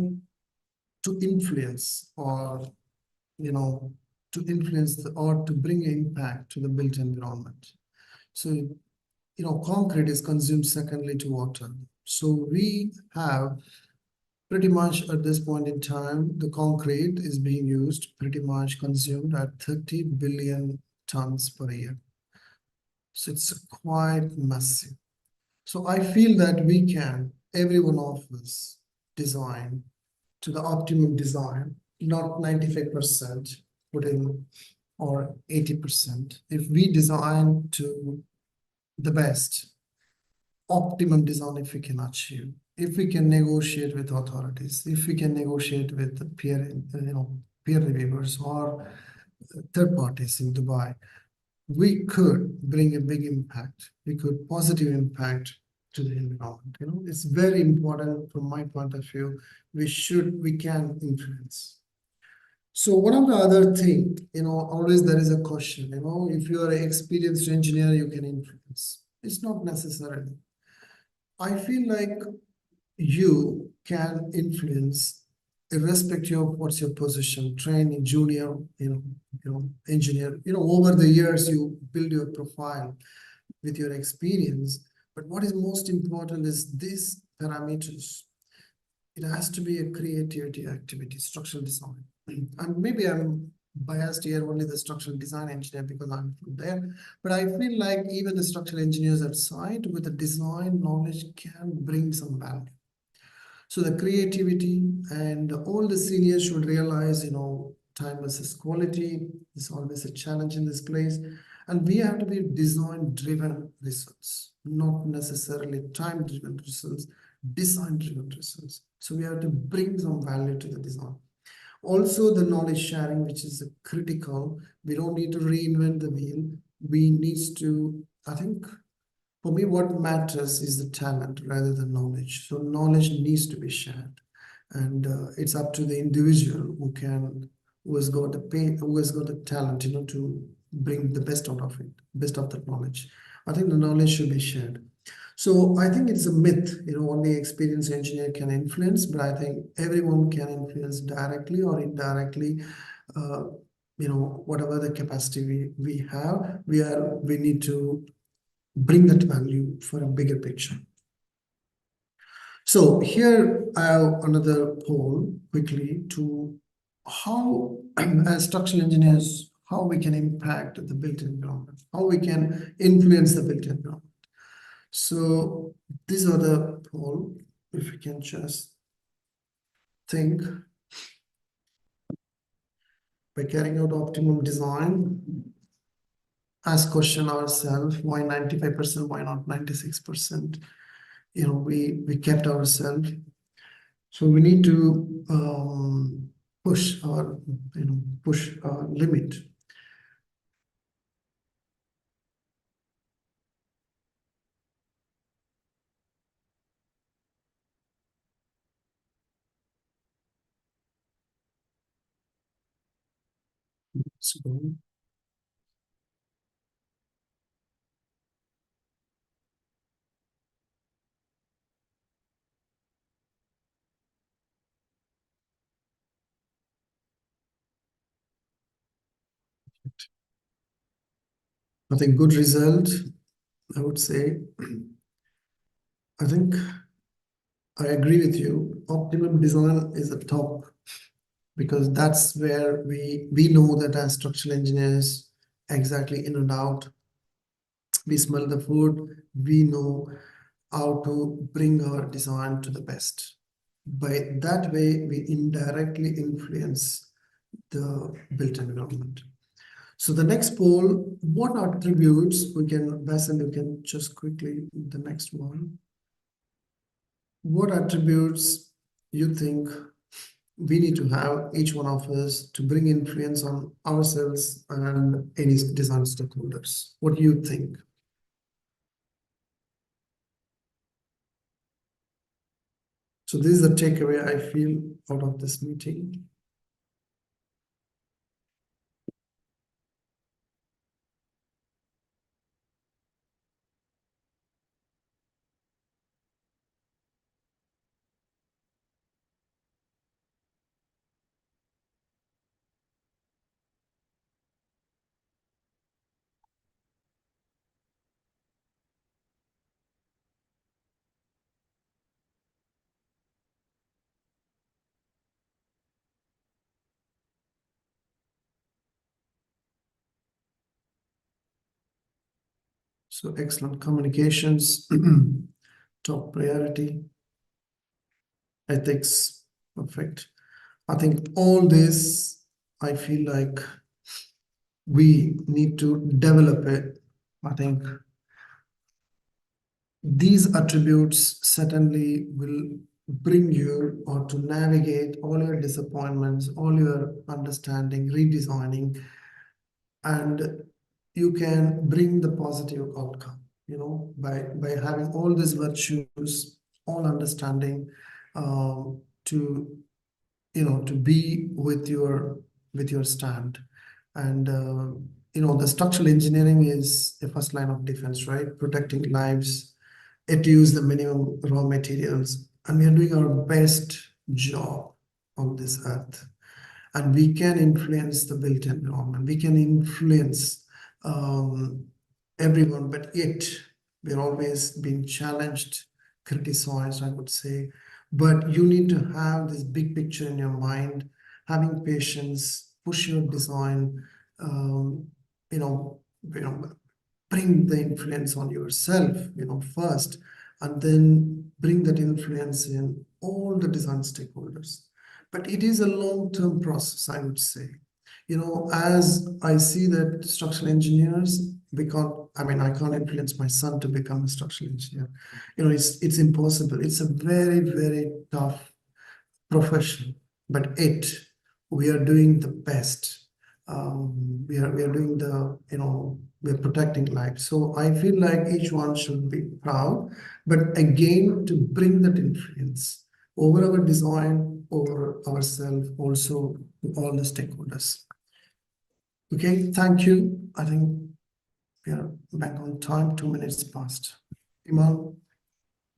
to influence or to influence or to bring impact to the built environment. So concrete is consumed secondly to water. So we have pretty much at this point in time, the concrete is being used pretty much consumed at 30 billion tons per year. So it's quite massive. So I feel that we can, every one of us, design to the optimum design, not 95% put in or 80%. If we design to the best, optimum design if we can achieve, if we can negotiate with authorities, if we can negotiate with the peer reviewers or third parties in Dubai, we could bring a big impact. We could positive impact to the environment. It's very important from my point of view. We can influence. So one of the other thing, always there is a question, if you are an experienced engineer, you can influence. It's not necessarily. I feel like you can influence irrespective of what's your position, trainee, junior, engineer. Over the years you build your profile with your experience. But what is most important is these parameters. It has to be a creativity activity, structural design. And maybe I'm biased here, only the structural design engineer because I'm from there. But I feel like even the structural engineers outside with the design knowledge can bring some value. So the creativity and all the seniors should realize, time versus quality is always a challenge in this place. And we have to be design-driven results, not necessarily time-driven results, design-driven results. So we have to bring some value to the design. Also, the knowledge sharing, which is critical. We don't need to reinvent the wheel. We need to, I think, for me, what matters is the talent rather than knowledge. So knowledge needs to be shared. And it's up to the individual who has got the talent, to bring the best out of it, best of that knowledge. I think the knowledge should be shared. So I think it's a myth, only experienced engineer can influence, but I think everyone can influence directly or indirectly. Whatever the capacity we have, we need to bring that value for a bigger picture. So here I have another poll quickly to how, as structural engineers, how we can impact the built environment, how we can influence the built environment. So these are the poll, if we can just think. By carrying out optimum design, ask question ourselves, why 95%, why not 96%? We kept ourselves. So we need to push our limit. So I think good result, I would say. I think I agree with you. Optimum design is the top, because that's where we know that as structural engineers, exactly in and out, we smell the food, we know how to bring our design to the best. By that way, we indirectly influence the built environment. So the next poll, what attributes we can, Basil, you can just quickly, the next one. What attributes you think we need to have, each one of us, to bring influence on ourselves and any design stakeholders? What do you think? So this is the takeaway I feel out of this meeting. So excellent communications, top priority, ethics, perfect. I think all this, I feel like we need to develop it. I think these attributes certainly will bring you or to navigate all your disappointments, all your understanding, redesigning, and you can bring the positive outcome, by having all these virtues, all understanding, to to be with your stand. And the structural engineering is the first line of defense, right? Protecting lives, it use the minimum raw materials, and we are doing our best job on this earth. And we can influence the built environment. We can influence everyone, but yet we're always being challenged, criticized, I would say. But you need to have this big picture in your mind, having patience, push your design, you know, you know, bring the influence on yourself, first, and then bring that influence in all the design stakeholders. But it is a long-term process, I would say. As I see that structural engineers, I can't influence my son to become a structural engineer. It's impossible. It's a very, very tough profession, but we are doing the best. We are doing we're protecting lives. So I feel like each one should be proud, but again, to bring that influence over our design, over ourselves, also to all the stakeholders. Okay, thank you. I think we are back on time, 2 minutes past. Iman?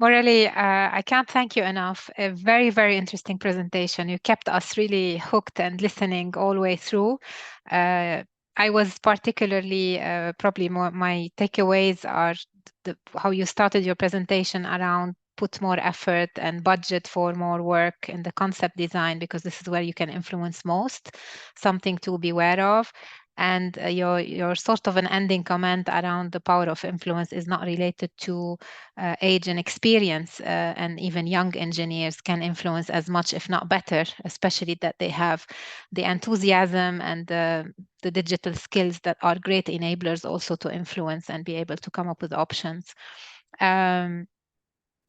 Murali, I can't thank you enough. A very, very interesting presentation. You kept us really hooked and listening all the way through. I was particularly, probably my takeaways are how you started your presentation around put more effort and budget for more work in the concept design, because this is where you can influence most, something to be aware of. And your sort of an ending comment around the power of influence is not related to age and experience, and even young engineers can influence as much, if not better, especially that they have the enthusiasm and the digital skills that are great enablers also to influence and be able to come up with options.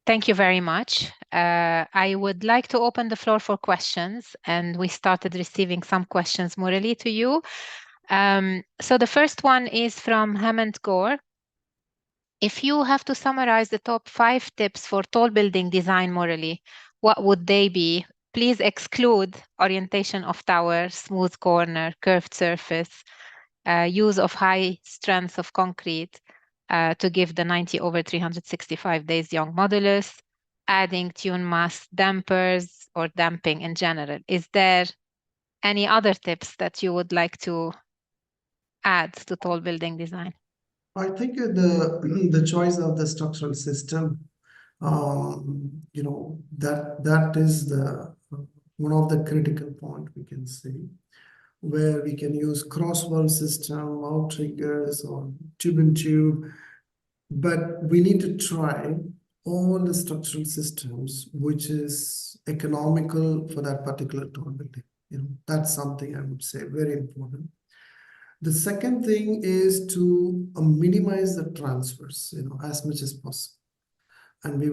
Thank you very much. I would like to open the floor for questions, and we started receiving some questions, Murali, to you. So the first one is from Hemant Gore. If you have to summarize the top 5 tips for tall building design, Murali, what would they be? Please exclude orientation of tower, smooth corner, curved surface, use of high strength of concrete to give the 90/365 days Young modulus, adding tune mass dampers or damping in general. Is there any other tips that you would like to add to tall building design? I think the choice of the structural system, that is the one of the critical point we can see, where we can use cross-wall system, outriggers, or tube and tube, but we need to try all the structural systems which is economical for that particular tall building. That's something I would say very important. The second thing is to minimize the transfers, as much as possible. And we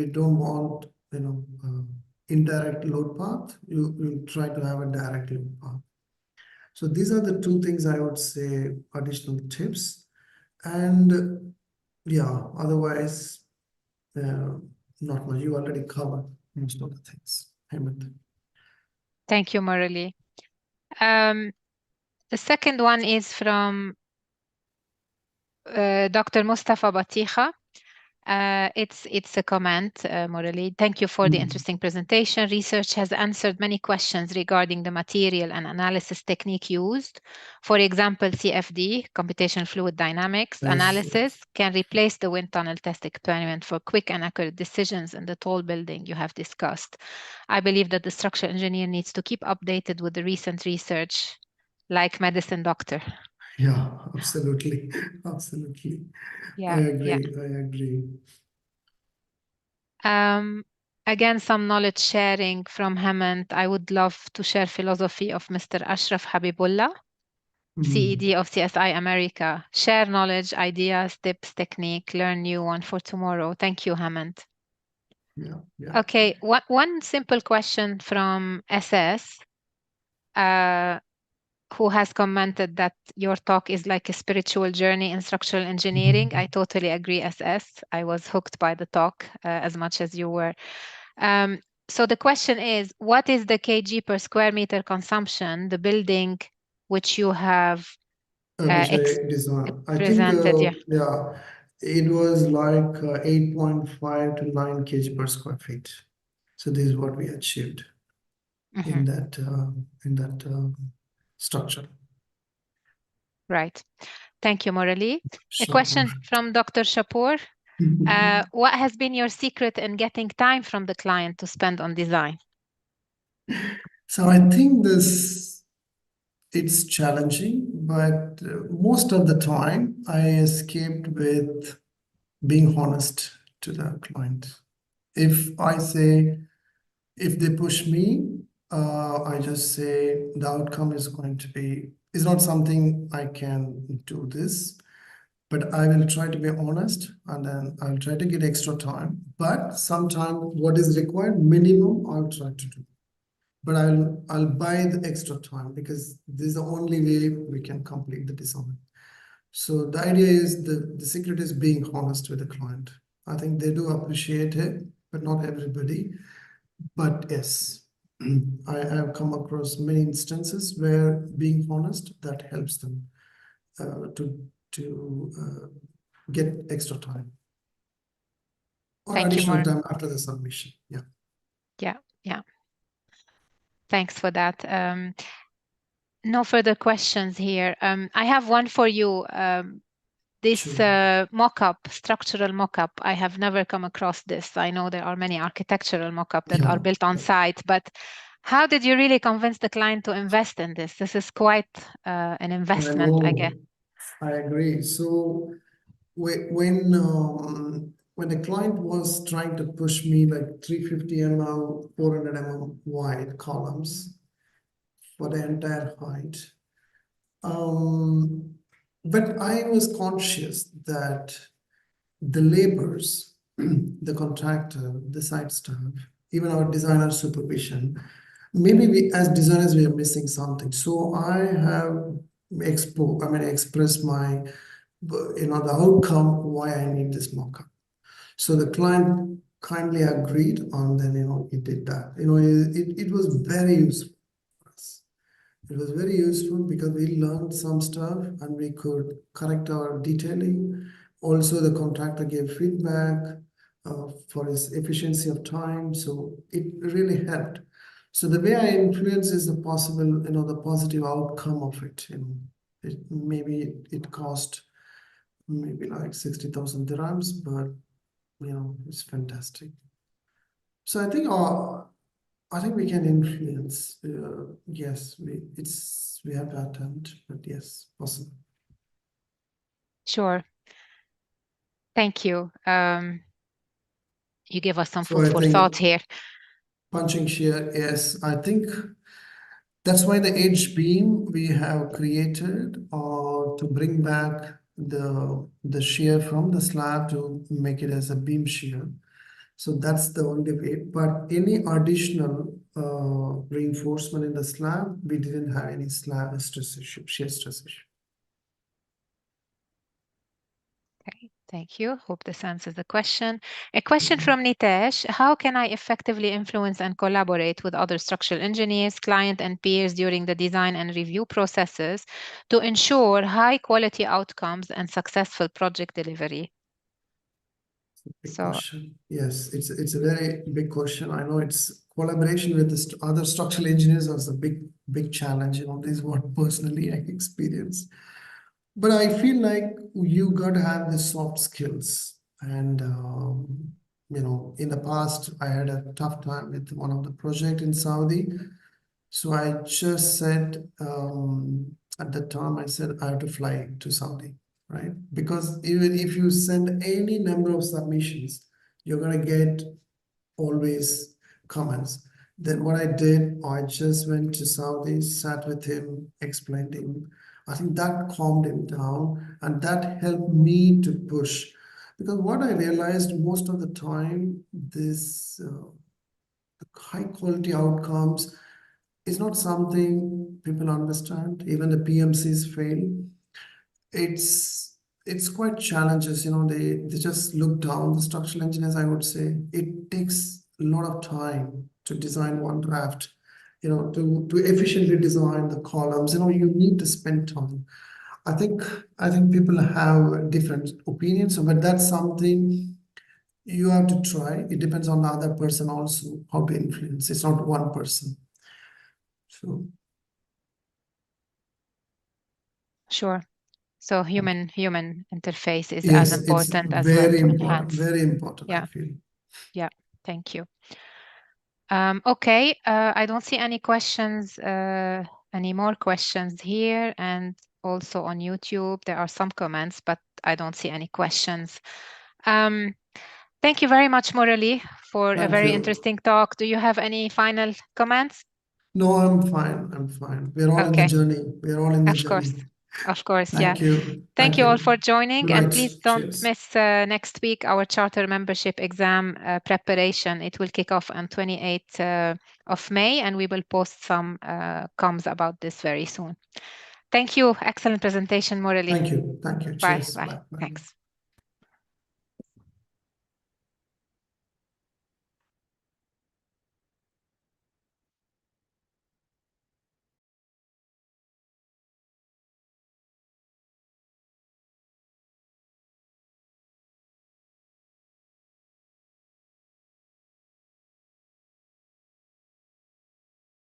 don't want, indirect load path. You try to have a direct load path. So these are the two things I would say, additional tips. And yeah, otherwise, not much. You already covered most of the things. Hemant. Thank you, Murali. The second one is from Dr. Mustafa Batiha. It's a comment, Murali. Thank you for the interesting presentation. Research has answered many questions regarding the material and analysis technique used. For example, CFD, computational fluid dynamics analysis, can replace the wind tunnel test experiment for quick and accurate decisions in the tall building you have discussed. I believe that the structural engineer needs to keep updated with the recent research, like medicine doctor. Yeah, absolutely. Absolutely. Yeah, I agree. I agree. Again, some knowledge sharing from Hemant. I would love to share philosophy of Mr. Ashraf Habibullah, CED of CSI America. Share knowledge, ideas, tips, technique, learn new one for tomorrow. Thank you, Hemant. Yeah. Okay, one simple question from SS. Who has commented that your talk is like a spiritual journey in structural engineering. I totally agree, SS. I was hooked by the talk as much as you were. So the question is, what is the kg per square meter consumption, the building which you have Which I designed. I think, presented? yeah, it was like 8.5 to 9 kg per square feet. So this is what we achieved in that structure. Right. Thank you, Murali. A Shapur. question from Dr. Shapur. What has been your secret in getting time from the client to spend on design? So I think it's challenging, but most of the time I escaped with being honest to the client. If they push me, I just say the outcome is not something I can do this, but I will try to be honest, and then I'll try to get extra time. But sometimes what is required, minimum, I'll try to do. But I'll buy the extra time because this is the only way we can complete the design. So the idea is the secret is being honest with the client. I think they do appreciate it, but not everybody. But yes, I have come across many instances where being honest, that helps them to get extra time or Thank you, additional time after the submission. Yeah. Thanks for that. No further questions here. I have one for you. This mock-up, structural mock-up, I have never come across this. I know there are many architectural mock-up that are built on site, but how did you really convince the client to invest in this? This is quite an investment, I guess. I agree. So when the client was trying to push me like 350 mm, 400 mm wide columns for the entire height, but I was conscious that the laborers, the contractor, the site staff, even our designer supervision, maybe we as designers we are missing something. So I have expressed my the outcome why I need this mock-up. So the client kindly agreed, and then he did that. It was very useful for us. It was very useful because we learned some stuff and we could correct our detailing. Also, the contractor gave feedback for his efficiency of time. So it really helped. So the way I influence is the possible, the positive outcome of it. Maybe it cost maybe like 60,000 dirhams, but you know, it's fantastic. So I think we can influence. Yes, we have to attempt, but yes, possible. Sure. Thank you. You give us some So food I for think thought here. punching shear, yes, I think that's why the edge beam we have created to bring back the shear from the slab to make it as a beam shear. So that's the only way. But any additional reinforcement in the slab, we didn't have any slab stress issue, shear stress issue. Okay, thank you. Hope this answers the question. A question from Nitesh. How can I effectively influence and collaborate with other structural engineers, client and peers during the design and review processes to ensure high quality outcomes and successful project delivery? Big question. Yes, it's a very big question. I know it's collaboration with the other structural engineers is a big challenge. You know, this is what personally I experience. But I feel like you got to have the soft skills. And you know, in the past, I had a tough time with one of the project in Saudi. So I just said at the time, I said I have to fly to Saudi. Right? Because even if you send any number of submissions, you're going to get always comments. Then what I did, I just went to Saudi, sat with him, explained him. I think that calmed him down and that helped me to push. Because what I realized most of the time, this high quality outcomes is not something people understand. Even the PMCs fail. It's quite challenges, you know, they just look down the structural engineers, I would say. It takes a lot of time to design one draft, you know, to efficiently design the columns, you know, you need to spend time. I think people have different opinions, but that's something you have to try. It depends on the other person also, how to influence. It's not one person. So Sure. So human interface is yes, as important it's as well very to important, enhance. very important, Yeah. I feel. Yeah, thank you. Okay, I don't see any questions, any more questions here, and also on YouTube there are some comments, but I don't see any questions. Thank you very much, Murali, for a very interesting talk. Do you have any final comments? No, I'm fine. I'm fine. We're all in the journey. We're all in the journey. Of course, Thank yeah. you. Thank you all for joining, and Right. please don't Cheers. miss next week our charter membership exam preparation. It will kick off on 28th of May, and we will post some comms about this very soon. Thank you. Excellent presentation, Murali. Thank you. Thank you. Bye. Cheers. Bye. Bye. Bye. Thanks.